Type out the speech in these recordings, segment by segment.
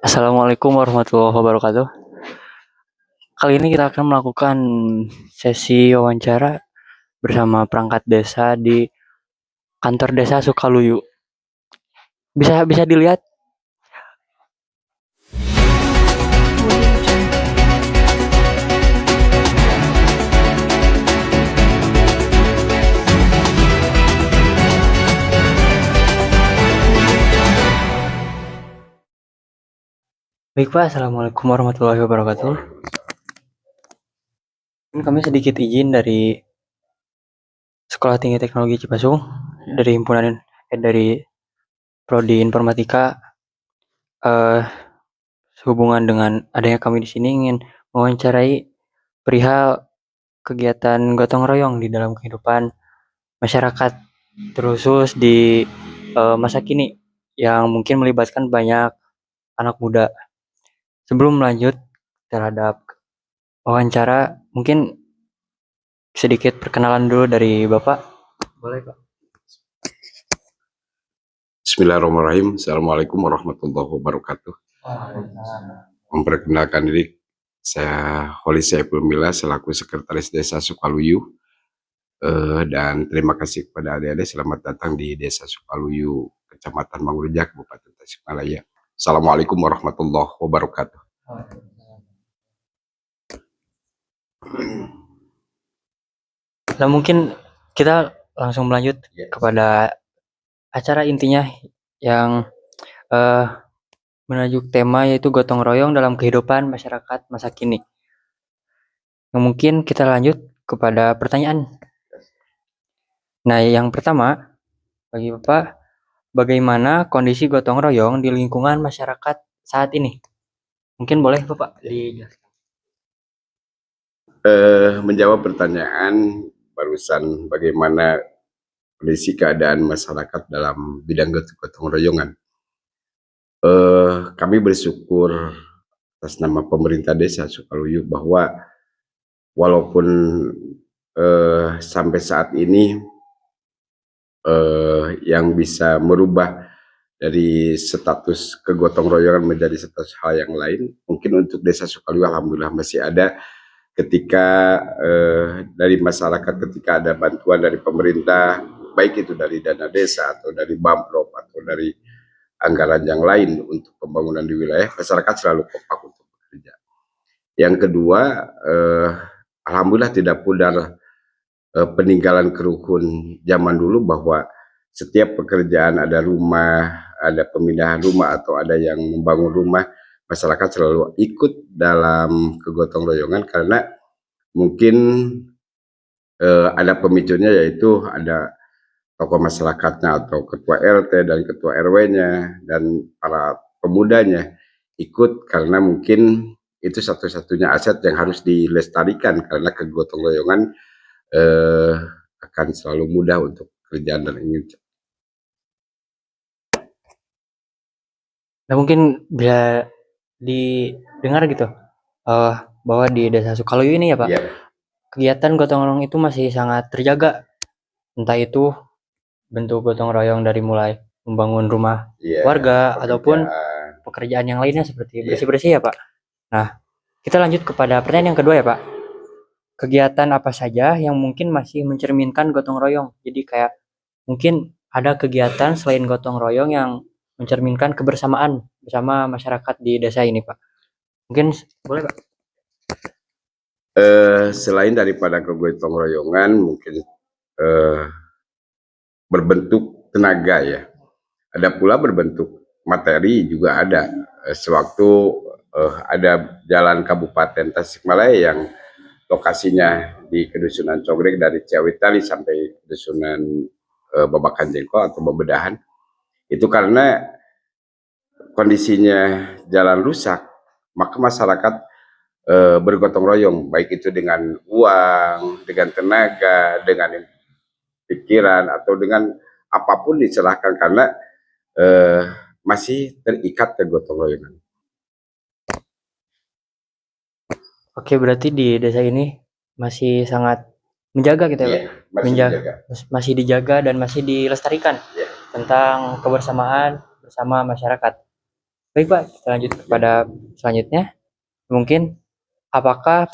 Assalamualaikum warahmatullahi wabarakatuh. Kali ini kita akan melakukan sesi wawancara bersama perangkat desa di kantor desa Sukaluyu. Bisa bisa dilihat. Baik Pak, Assalamualaikum warahmatullahi wabarakatuh. Ini kami sedikit izin dari Sekolah Tinggi Teknologi Cipasung, dari dari Prodi Informatika. Sehubungan dengan adanya kami di sini ingin mewawancarai perihal kegiatan gotong royong di dalam kehidupan masyarakat, terkhusus di masa kini yang mungkin melibatkan banyak anak muda. Sebelum lanjut terhadap wawancara, mungkin sedikit perkenalan dulu dari Bapak. Boleh Pak? Bismillahirrahmanirrahim. Assalamualaikum warahmatullahi wabarakatuh. Memperkenalkan diri, saya Holy Saiful Mila selaku Sekretaris Desa Sukaluyu. Dan terima kasih kepada adik-adik, selamat datang di Desa Sukaluyu, Kecamatan Mangurja, Kabupaten Tasikmalaya. Assalamualaikum warahmatullahi wabarakatuh. Nah, mungkin kita langsung melanjut kepada acara intinya yang menajuk tema yaitu gotong royong dalam kehidupan masyarakat masa kini. Yang mungkin kita lanjut kepada pertanyaan. Nah, yang pertama, bagi Bapak, bagaimana kondisi gotong royong di lingkungan masyarakat saat ini? Mungkin boleh Bapak dijelaskan. Menjawab pertanyaan barusan, bagaimana kondisi keadaan masyarakat dalam bidang gotong royongan. Kami bersyukur atas nama pemerintah desa Sukaluyu bahwa walaupun sampai saat ini yang bisa merubah dari status kegotong royongan menjadi status hal yang lain, mungkin untuk desa Sukaluyu alhamdulillah masih ada. Ketika dari masyarakat, ketika ada bantuan dari pemerintah, baik itu dari dana desa atau dari Bamprop atau dari anggaran yang lain untuk pembangunan di wilayah, masyarakat selalu kompak untuk bekerja. Yang kedua, alhamdulillah tidak pudar peninggalan kerukunan zaman dulu bahwa setiap pekerjaan, ada rumah, ada pemindahan rumah atau ada yang membangun rumah, masyarakat selalu ikut dalam kegotong royongan karena mungkin ada pemicunya, yaitu ada tokoh masyarakatnya atau ketua RT dan ketua RW-nya dan para pemudanya ikut karena mungkin itu satu-satunya aset yang harus dilestarikan karena kegotong royongan akan selalu mudah untuk kerjaan dan ingin. Nah, mungkin bisa didengar gitu bahwa di Desa Sukaluyu ini ya Pak, kegiatan gotong royong itu masih sangat terjaga. Entah itu bentuk gotong royong dari mulai membangun rumah warga ataupun pekerjaan yang lainnya seperti bersih-bersih ya Pak. Nah, kita lanjut kepada pertanyaan yang kedua ya Pak. Kegiatan apa saja yang mungkin masih mencerminkan gotong royong? Jadi kayak mungkin ada kegiatan selain gotong royong yang mencerminkan kebersamaan bersama masyarakat di desa ini Pak. Mungkin boleh Pak? Selain daripada kegotong royongan, mungkin berbentuk tenaga ya. Ada pula berbentuk materi juga ada. Sewaktu ada jalan Kabupaten Tasikmalaya yang lokasinya di Kedusunan Cogrek dari Ciawitali sampai Kedusunan Babakan Jengkol atau Bebedahan, itu karena kondisinya jalan rusak, maka masyarakat bergotong royong, baik itu dengan uang, dengan tenaga, dengan pikiran, atau dengan apapun diserahkan karena masih terikat ke gotong royongan. Oke, berarti di desa ini masih sangat menjaga gitu ya, masih dijaga dan masih dilestarikan tentang kebersamaan bersama masyarakat. Baik Pak, kita lanjut kepada selanjutnya. Mungkin apakah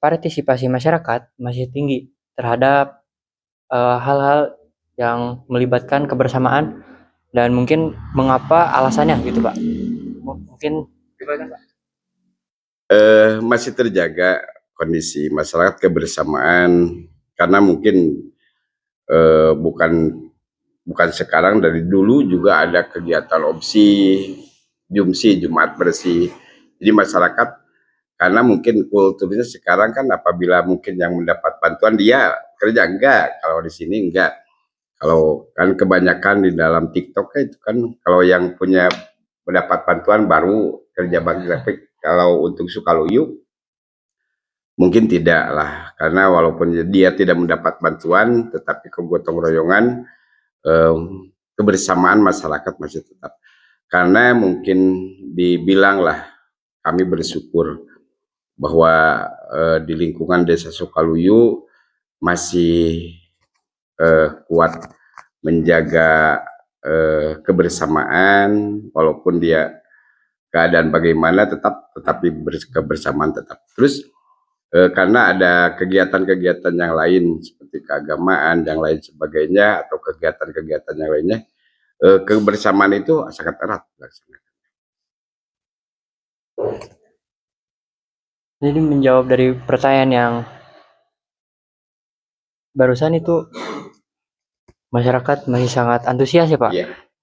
partisipasi masyarakat masih tinggi terhadap hal-hal yang melibatkan kebersamaan dan mungkin mengapa alasannya gitu Pak? Mungkin masih terjaga kondisi masyarakat kebersamaan karena mungkin bukan sekarang, dari dulu juga ada kegiatan opsi Jumsi, Jumat Bersih. Jadi masyarakat, karena mungkin kulturnya sekarang kan apabila mungkin yang mendapat bantuan dia kerja, enggak, kalau di sini enggak. Kalau kan kebanyakan di dalam TikTok itu kan kalau yang punya mendapat bantuan baru kerja bagi grafik. Kalau untuk Sukaluyu mungkin tidak lah, karena walaupun dia tidak mendapat bantuan tetapi kegotong royongan, kebersamaan masyarakat masih tetap. Karena mungkin dibilang lah, kami bersyukur bahwa di lingkungan Desa Sukaluyu masih kuat menjaga kebersamaan, walaupun dia keadaan bagaimana tetapi kebersamaan tetap. Terus karena ada kegiatan-kegiatan yang lain seperti keagamaan, yang lain sebagainya, atau kegiatan-kegiatan yang lainnya, kebersamaan itu sangat erat. jadi menjawab dari pertanyaan yang barusan itu, masyarakat masih sangat antusias ya Pak,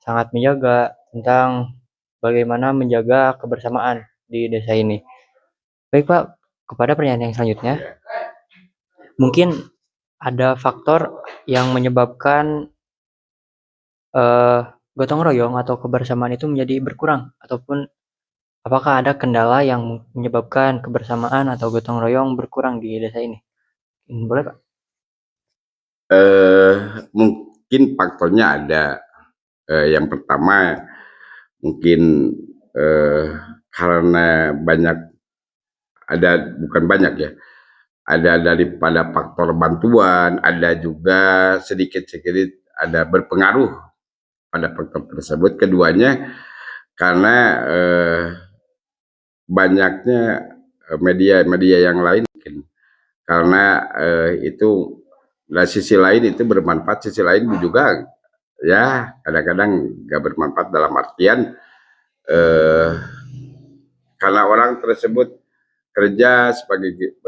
sangat menjaga tentang bagaimana menjaga kebersamaan di desa ini. Baik Pak, kepada pertanyaan yang selanjutnya, mungkin ada faktor yang menyebabkan gotong royong atau kebersamaan itu menjadi berkurang, ataupun apakah ada kendala yang menyebabkan kebersamaan atau gotong royong berkurang di desa ini? Boleh Pak? Mungkin faktornya ada. Yang pertama mungkin karena banyak, bukan banyak ya, ada daripada faktor bantuan, ada juga sedikit-sedikit ada berpengaruh pada faktor tersebut. Keduanya karena banyaknya media-media yang lain mungkin, karena itu dari sisi lain itu bermanfaat, sisi lain juga ya kadang-kadang nggak bermanfaat, dalam artian karena orang tersebut kerja sebagai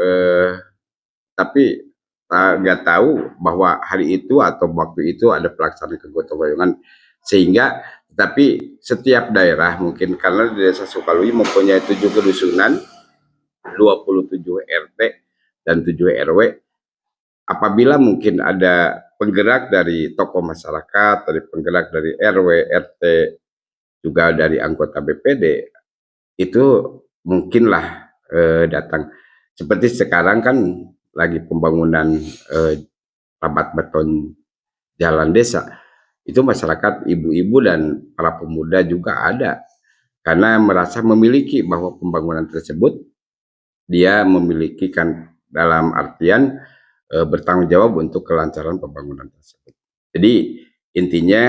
tapi nggak tahu bahwa hari itu atau waktu itu ada pelaksanaan kegotong royongan, sehingga tapi setiap daerah mungkin karena di Desa Sukaluyu mempunyai 7 kedusunan, 27 RT dan 7 RW. Apabila mungkin ada penggerak dari tokoh masyarakat, dari penggerak dari RW, RT, juga dari anggota BPD, itu mungkinlah datang. Seperti sekarang kan lagi pembangunan rabat beton jalan desa, itu masyarakat, ibu-ibu dan para pemuda juga ada, karena merasa memiliki bahwa pembangunan tersebut dia memiliki kan, dalam artian bertanggung jawab untuk kelancaran pembangunan tersebut. Jadi intinya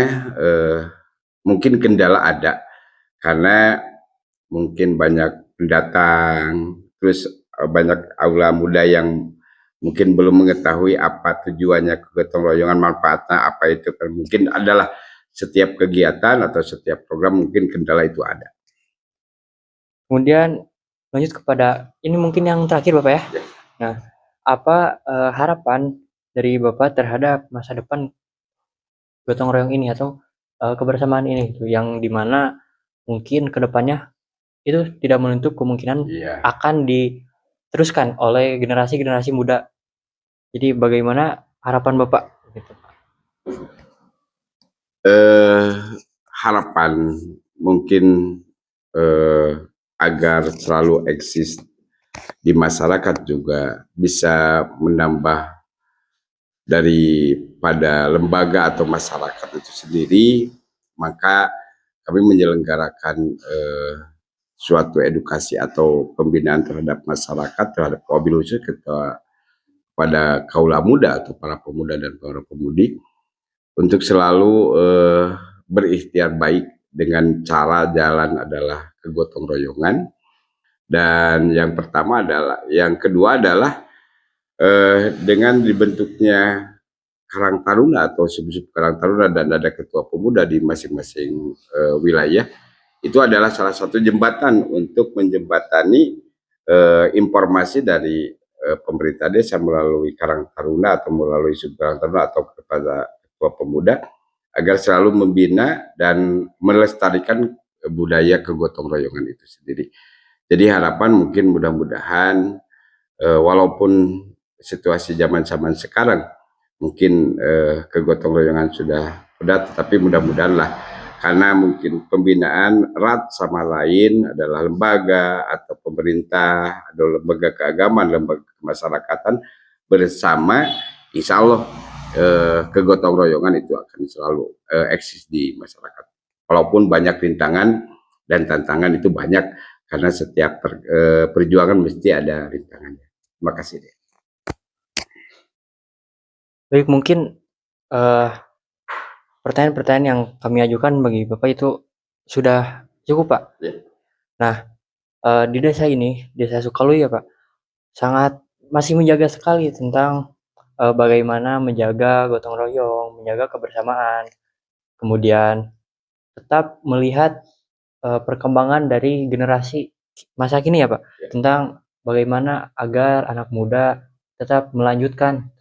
mungkin kendala ada karena mungkin banyak pendatang, terus banyak aula muda yang mungkin belum mengetahui apa tujuannya kegotong royongan, manfaatnya apa itu. Mungkin adalah setiap kegiatan atau setiap program mungkin kendala itu ada. Kemudian lanjut kepada ini mungkin yang terakhir Bapak ya. Nah, apa harapan dari Bapak terhadap masa depan gotong royong ini atau kebersamaan ini gitu, yang dimana mungkin kedepannya itu tidak menutup kemungkinan akan diteruskan oleh generasi-generasi muda. Jadi bagaimana harapan Bapak? Gitu. Harapan mungkin agar selalu eksis di masyarakat, juga bisa menambah daripada lembaga atau masyarakat itu sendiri, maka kami menyelenggarakan suatu edukasi atau pembinaan terhadap masyarakat, terhadap wabil khusus kepada kaula muda atau para pemuda dan para pemudi, untuk selalu berikhtiar baik dengan cara jalan adalah kegotong royongan. Dan yang kedua adalah dengan dibentuknya Karang Taruna atau sub-sub Karang Taruna dan ada ketua pemuda di masing-masing wilayah, itu adalah salah satu jembatan untuk menjembatani informasi dari pemerintah desa melalui Karang Taruna atau melalui sub Karang Taruna atau kepada ketua pemuda agar selalu membina dan melestarikan budaya kegotong royongan itu sendiri. Jadi harapan mungkin mudah-mudahan walaupun situasi zaman sekarang mungkin kegotong royongan sudah tetapi mudah-mudahan lah, karena mungkin pembinaan erat sama lain adalah lembaga atau pemerintah atau lembaga keagamaan, lembaga kemasyarakatan bersama, insya Allah kegotong royongan itu akan selalu eksis di masyarakat. Walaupun banyak rintangan dan tantangan itu banyak, karena setiap perjuangan mesti ada rintangannya. Terima kasih deh. Baik, mungkin pertanyaan-pertanyaan yang kami ajukan bagi Bapak itu sudah cukup, Pak. Ya. Nah, di desa ini, Desa Sukaluyu ya, Pak, sangat masih menjaga sekali tentang bagaimana menjaga gotong royong, menjaga kebersamaan, kemudian tetap melihat perkembangan dari generasi masa kini ya, Pak, Ya. tentang bagaimana agar anak muda tetap melanjutkan